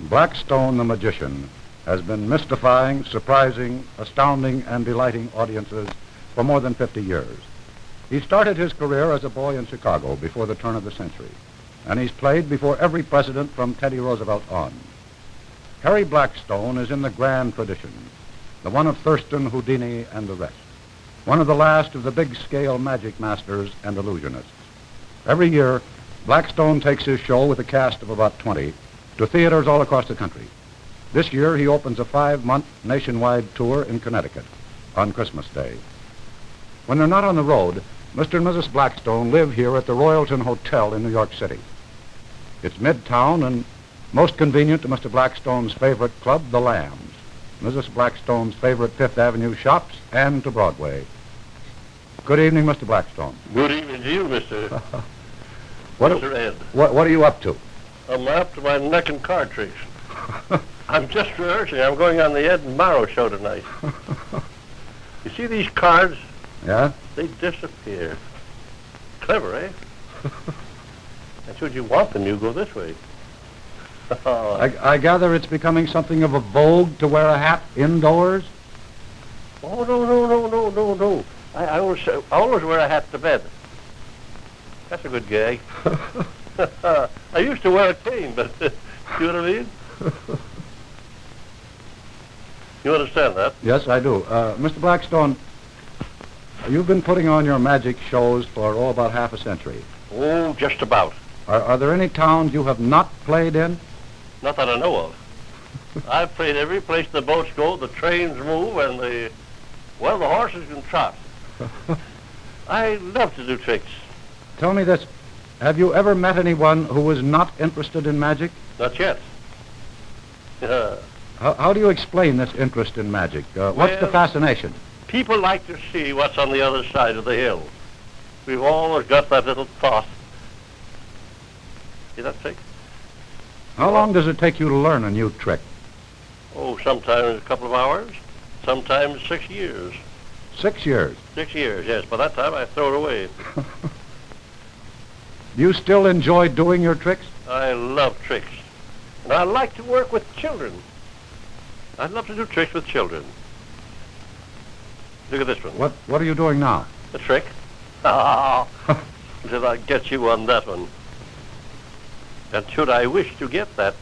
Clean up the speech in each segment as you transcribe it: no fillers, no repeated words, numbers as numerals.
Blackstone the magician has been mystifying, surprising, astounding, and delighting audiences for more than 50 years. He started his career as a boy in Chicago before the turn of the century, and he's played before every president from Teddy Roosevelt on. Harry Blackstone is in the grand tradition, the one of Thurston, Houdini, and the rest, one of the last of the big-scale magic masters and illusionists. Every year, Blackstone takes his show with a cast of about 20 to theaters all across the country. This year, he opens a 5-month nationwide tour in Connecticut on Christmas Day. When they're not on the road, Mr. and Mrs. Blackstone live here at the Royalton Hotel in New York City. It's midtown and most convenient to Mr. Blackstone's favorite club, the Lambs, Mrs. Blackstone's favorite Fifth Avenue shops, and to Broadway. Good evening, Mr. Blackstone. Good evening to you, Mr. Mr. Ed. What are you up to? I'm up to my neck and card tricks. I'm just rehearsing. I'm going on the Ed and Murrow show tonight. You see these cards? Yeah? They disappear. Clever, eh? And should you want them, you go this way. I gather it's becoming something of a vogue to wear a hat indoors? Oh, no. I always wear a hat to bed. That's a good gag. I used to wear a cane, but you know what I mean? You understand that? Yes, I do. Mr. Blackstone, you've been putting on your magic shows for, about half a century. Oh, just about. Are there any towns you have not played in? Not that I know of. I've played every place the boats go, the trains move, and the horses can trot. I love to do tricks. Tell me this. Have you ever met anyone who was not interested in magic? Not yet. How do you explain this interest in magic? What's the fascination? People like to see what's on the other side of the hill. We've always got that little thought. See that trick? How long does it take you to learn a new trick? Oh, sometimes a couple of hours, sometimes 6 years. 6 years? 6 years, yes. By that time, I throw it away. Do you still enjoy doing your tricks? I love tricks. And I like to work with children. I love to do tricks with children. Look at this one. What are you doing now? A trick. Until I get you on that one. And should I wish to get that,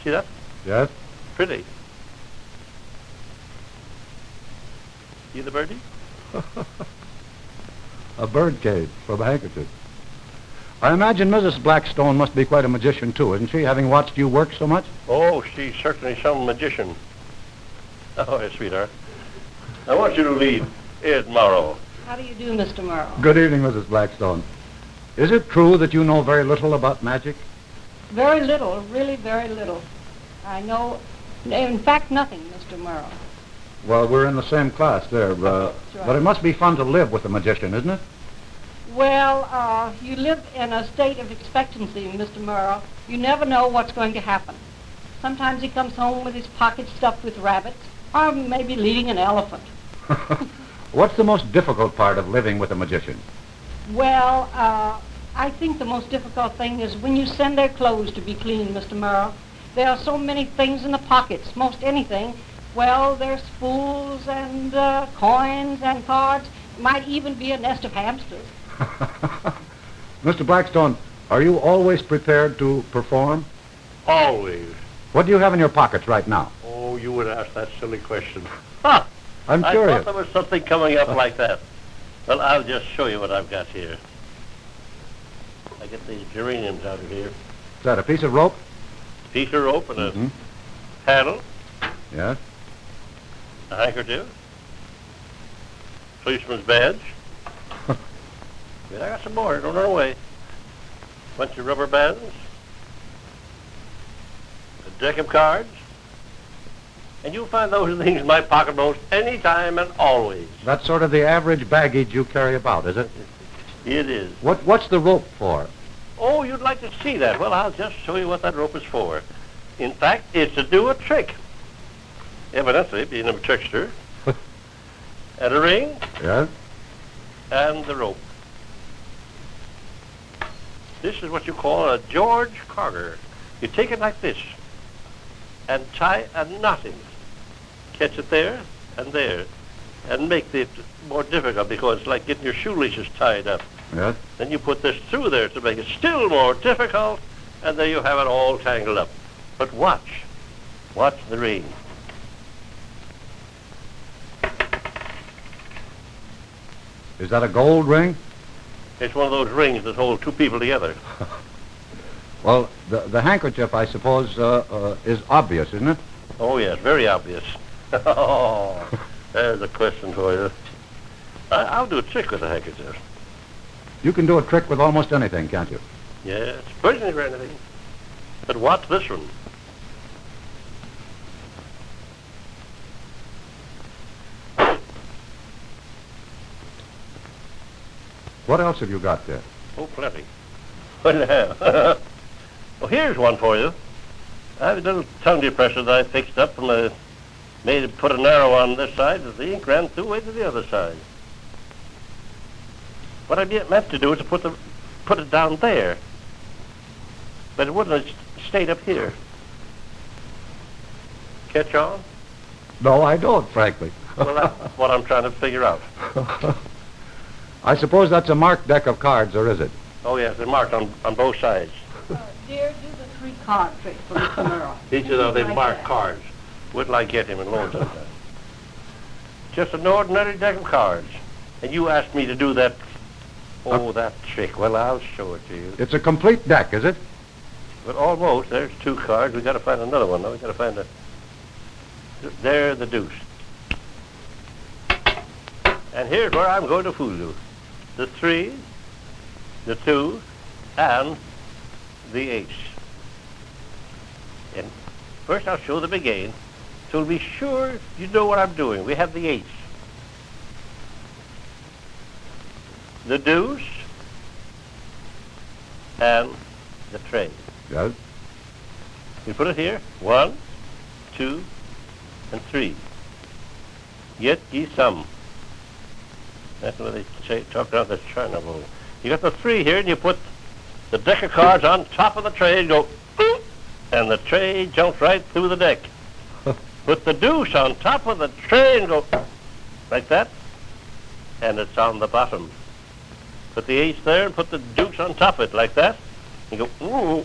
see that? Yes. Pretty. See the birdie? A bird cage from a handkerchief. I imagine Mrs. Blackstone must be quite a magician, too, isn't she, having watched you work so much? Oh, she's certainly some magician. Oh, yes, sweetheart. I want you to lead Ed Murrow. How do you do, Mr. Murrow? Good evening, Mrs. Blackstone. Is it true that you know very little about magic? Very little, really very little. I know, in fact, nothing, Mr. Murrow. Well, we're in the same class there, Right. But it must be fun to live with a magician, isn't it? Well, you live in a state of expectancy, Mr. Murrow. You never know what's going to happen. Sometimes he comes home with his pockets stuffed with rabbits, or maybe leading an elephant. What's the most difficult part of living with a magician? Well, I think the most difficult thing is when you send their clothes to be cleaned, Mr. Murrow. There are so many things in the pockets, most anything. Well, there's spools and coins and cards. Might even be a nest of hamsters. Mr. Blackstone, are you always prepared to perform? Always. What do you have in your pockets right now? Oh, you would ask that silly question. Ha! I'm I curious. thought there was something coming up like that. Well, I'll just show you what I've got here. I get these geraniums out of here. Is that a piece of rope? Piece of rope and a paddle, Yes. a handkerchief, policeman's badge. I got some more. Don't run away. Bunch of rubber bands, a deck of cards, and you'll find those things in my pocket most any time and always. That's sort of the average baggage you carry about, is it? It is. What's the rope for? Oh, you'd like to see that. Well, I'll just show you what that rope is for. In fact, it's to do a trick. Evidently, being a trickster. And a ring. Yes. And the rope. This is what you call a George Carter. You take it like this. and tie a knot in it. Catch it there and there, and make it more difficult because it's like getting your shoelaces tied up. Yes? Then you put this through there to make it still more difficult, and there you have it all tangled up. But watch. Watch the ring. Is that a gold ring? It's one of those rings that hold two people together. Well, the handkerchief, I suppose, is obvious, isn't it? Oh, yes, very obvious. Oh, there's a question for you. I'll do a trick with a handkerchief. You can do a trick with almost anything, can't you? Yes, pretty near anything. But watch this one. What else have you got there? Oh, plenty. Well, well, here's one for you. I have a little tongue depressor that I fixed up and I made it put an arrow on this side that the ink ran through way to the other side. What I meant to do is to put it down there, but it wouldn't have stayed up here. Catch on? No, I don't, frankly. Well, that's what I'm trying to figure out. I suppose that's a marked deck of cards, or is it? Oh, yes, they're marked on both sides. Dear, do the 3-card trick for Mr. Murrow. Each of them, they Like mark that. cards. Wait till I get him in loan sometime. Just an ordinary deck of cards. And you asked me to do that, that trick. Well, I'll show it to you. It's a complete deck, is it? But almost. There's 2 cards. We got to find another one. Now we got to find There, the deuce. And here's where I'm going to fool you. The 3, the 2, and the ace. And first I'll show the beginning, so to be sure you know what I'm doing. We have the ace, the deuce, and the trade. Yes. You put it here. 1, 2, and 3. Get ye some. That's what they say, talk about the China bowl. You got the 3 here, and you put the deck of cards on top of the tray and go, boop, and the tray jumps right through the deck. Put the deuce on top of the tray and go, like that, and it's on the bottom. Put the ace there and put the deuce on top of it, like that, and go, ooh.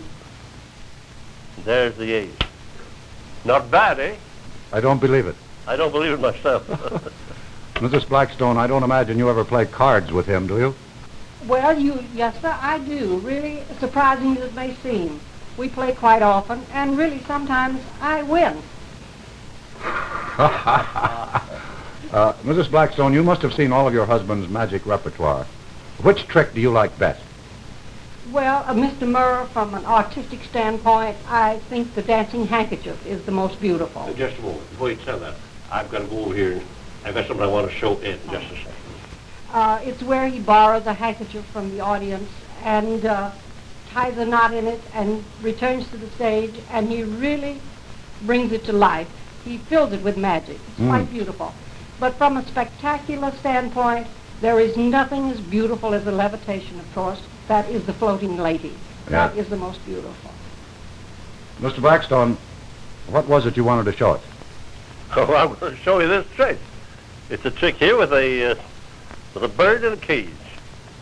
There's the ace. Not bad, eh? I don't believe it. I don't believe it myself. Mrs. Blackstone, I don't imagine you ever play cards with him, do you? Well, yes, sir, I do. Really surprising as it may seem. We play quite often, and really sometimes I win. Mrs. Blackstone, you must have seen all of your husband's magic repertoire. Which trick do you like best? Well, Mr. Murrow, from an artistic standpoint, I think the dancing handkerchief is the most beautiful. Just a moment. Before you tell that, I've got to go over here and I've got something I want to show Ed in just a second. It's where he borrows a handkerchief from the audience and ties a knot in it and returns to the stage, and he really brings it to life. He fills it with magic. It's quite beautiful. But from a spectacular standpoint, there is nothing as beautiful as the levitation, of course. That is the floating lady. Yeah. That is the most beautiful. Mr. Blackstone, what was it you wanted to show us? Oh, I'm going to show you this trick. It's a trick here with a bird in a cage.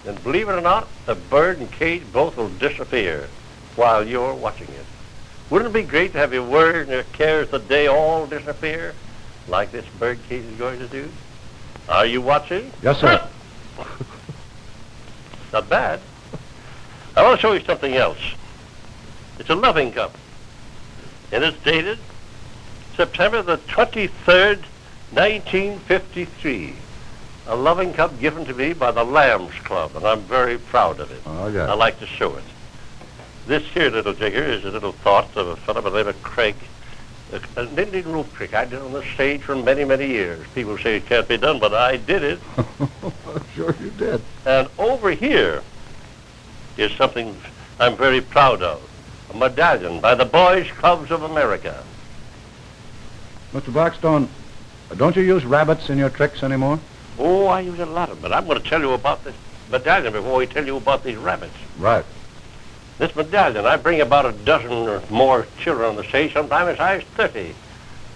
And believe it or not, the bird and cage both will disappear while you're watching it. Wouldn't it be great to have your worries and your cares of the day all disappear, like this bird cage is going to do? Are you watching? Yes, sir. Not bad. I want to show you something else. It's a loving cup. And it's dated September the 23rd, 1953. A loving cup given to me by the Lambs Club, and I'm very proud of it. Oh, yeah. I like to show it. This here little jigger is a little thought of a fellow by the name of Craig, an Indian roof trick I did on the stage for many, many years. People say it can't be done, but I did it. I'm sure you did. And over here is something I'm very proud of. A medallion by the Boys Clubs of America. Mr. Blackstone, don't you use rabbits in your tricks anymore? Oh, I use a lot of them, but I'm going to tell you about this medallion before we tell you about these rabbits. Right. This medallion, I bring about a dozen or more children on the stage, sometimes as high as 30.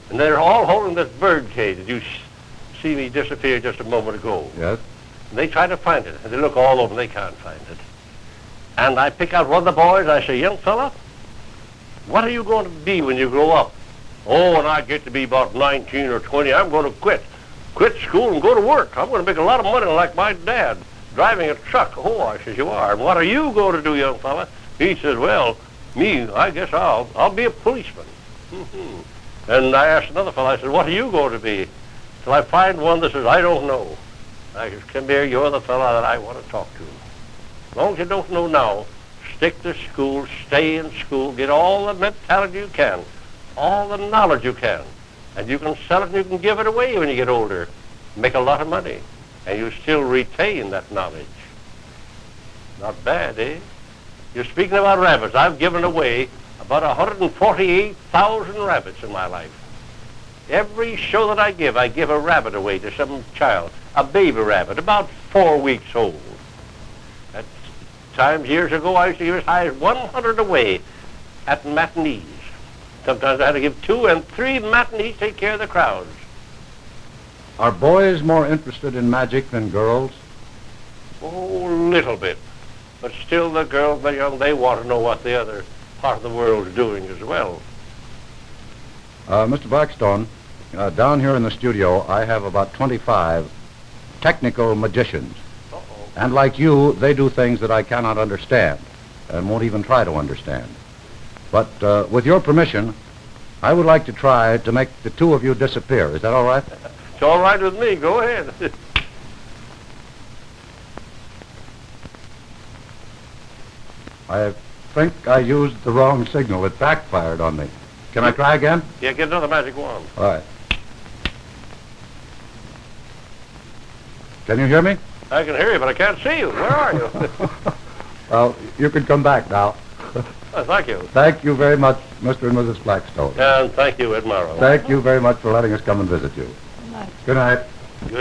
And they're all holding this bird cage that you see me disappear just a moment ago. Yes? And they try to find it, and they look all over, and they can't find it. And I pick out one of the boys, I say, young fella, what are you going to be when you grow up? Oh, when I get to be about 19 or 20, I'm going to quit school and go to work. I'm going to make a lot of money like my dad, driving a truck. Oh, I says, you are. And what are you going to do, young fella? He says, well, me, I guess I'll be a policeman. And I asked another fellow, I said, what are you going to be? Till I find one that says, I don't know. I says, come here, you're the fellow that I want to talk to. As long as you don't know now, stick to school, stay in school, get all the mentality you can, all the knowledge you can, and you can sell it and you can give it away when you get older. Make a lot of money, and you still retain that knowledge. Not bad, eh? You're speaking about rabbits. I've given away about 148,000 rabbits in my life. Every show that I give a rabbit away to some child, a baby rabbit, about 4 weeks old. At times, years ago, I used to give as high as 100 away at matinees. Sometimes I had to give 2 and 3 matinees to take care of the crowds. Are boys more interested in magic than girls? Oh, a little bit. But still, the girls, the young, they want to know what the other part of the world is doing as well. Mr. Blackstone, down here in the studio, I have about 25 technical magicians. Uh-oh. And like you, they do things that I cannot understand and won't even try to understand. But with your permission, I would like to try to make the two of you disappear. Is that all right? It's all right with me. Go ahead. I think I used the wrong signal. It backfired on me. Can I try again? Yeah, get another magic wand. All right. Can you hear me? I can hear you, but I can't see you. Where are you? Well, you can come back now. Oh, thank you. Thank you very much, Mr. and Mrs. Blackstone. And thank you, Ed Murrow. Thank you very much for letting us come and visit you. Good night. Good night.